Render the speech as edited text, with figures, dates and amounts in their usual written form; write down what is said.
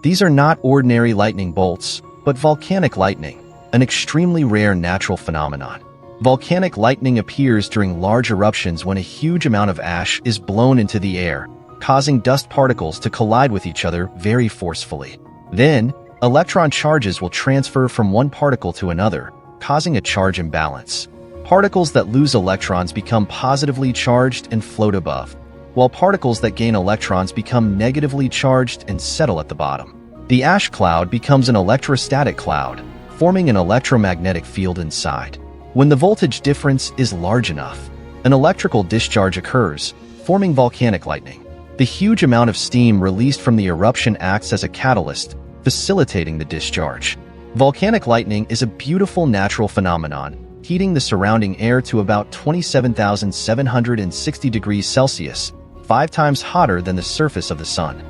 These are not ordinary lightning bolts, but volcanic lightning, an extremely rare natural phenomenon. Volcanic lightning appears during large eruptions when a huge amount of ash is blown into the air, causing dust particles to collide with each other very forcefully. Then, electron charges will transfer from one particle to another, causing a charge imbalance. Particles that lose electrons become positively charged and float above, while particles that gain electrons become negatively charged and settle at the bottom. The ash cloud becomes an electrostatic cloud, forming an electromagnetic field inside. When the voltage difference is large enough, an electrical discharge occurs, forming volcanic lightning. The huge amount of steam released from the eruption acts as a catalyst, facilitating the discharge. Volcanic lightning is a beautiful natural phenomenon, heating the surrounding air to about 27,760 degrees Celsius, 5 times hotter than the surface of the sun.